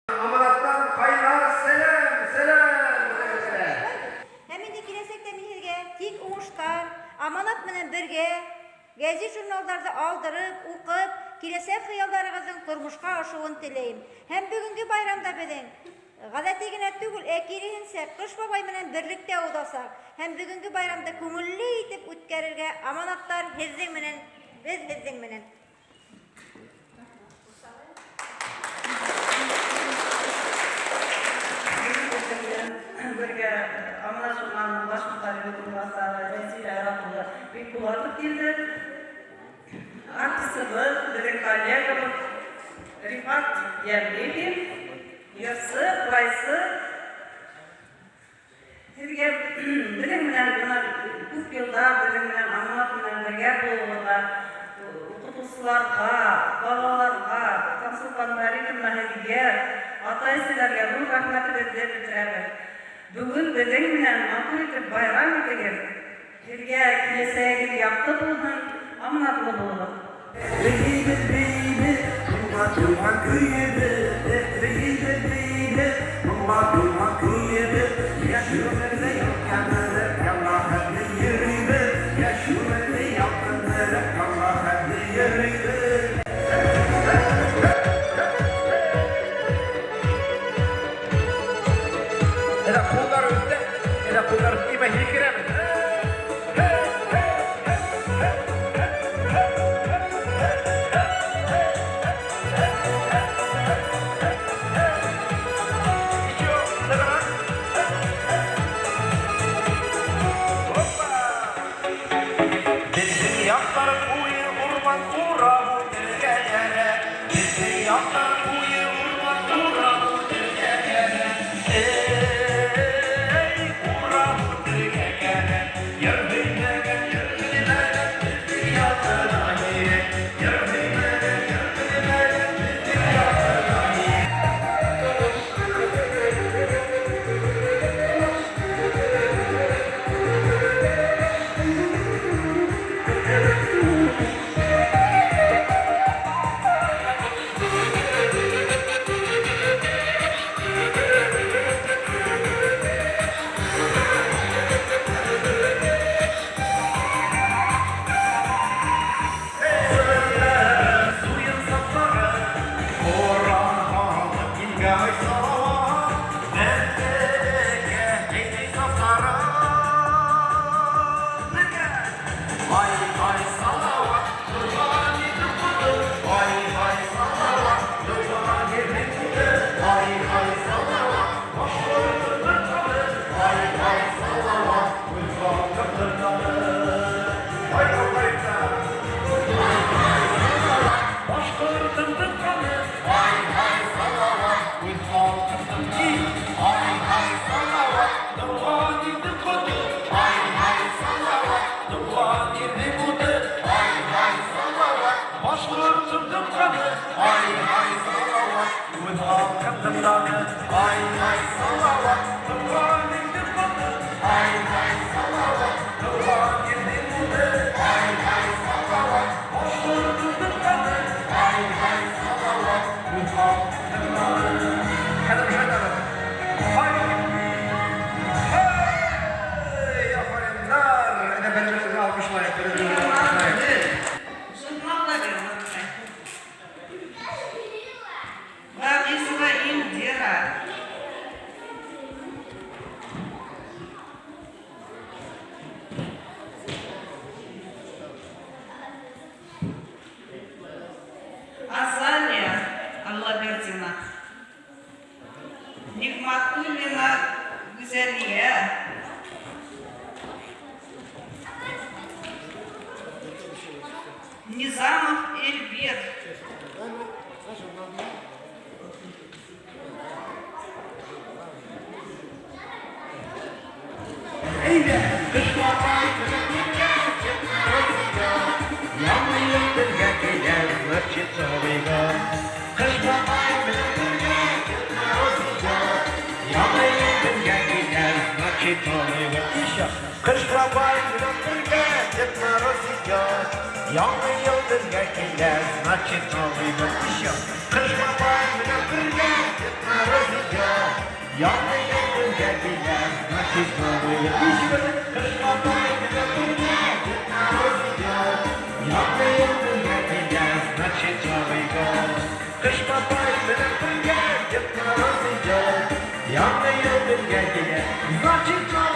Amanattan kaynar selam. Hem indi kilesek de minirge, tik uğuşlar, amanat menen birge, gezi jurnallarda aldırıp, uqıp, kilesek hıyallarınızın turmuşka aşuğun tileyim. Hem bugünkü bayramda bedin, gazetegine tügül ekirihinsek, kış babay menen birlikte udasak, hem bugünkü bayramda kumulli itip ütkerirge, amanatlar hezzin menen, biz hezzin menen. Birge Amana Sulman'ın baş muhtarı kurulması vesile yapıldı. Bir kullandık değildir. Artısımız, bizim kollegamız Rifat Yerli'ydi. Yası, Baysı. Sizge bizimle buna bu yılda bizimle Amanat'la birge bulunduğunda okutucularga, balalarga, tansukanları mahalliye, ata-enelerge bu rahmeti bizden bitirelim. Bugün bizimle makul etip bayram ettiğimiz sizge kileseye yaptı bulun, Amanatlı bulun. Nizamov Elbir. Kış trabalho, não tem que ter na Rosicó. Яңы ел безгә килә, значит, новый год еще. Кыш бабай белән бергә, Дед Мороз идет. Яңы ел безгә килә, значит, новый год еще. Кыш бабай белән бергә, Дед Мороз идет. Яңы ел безгә килә, значит, новый год. Кыш бабай белән бергә, Дед Мороз идет. Яңы ел безгә килә, значит, новый год.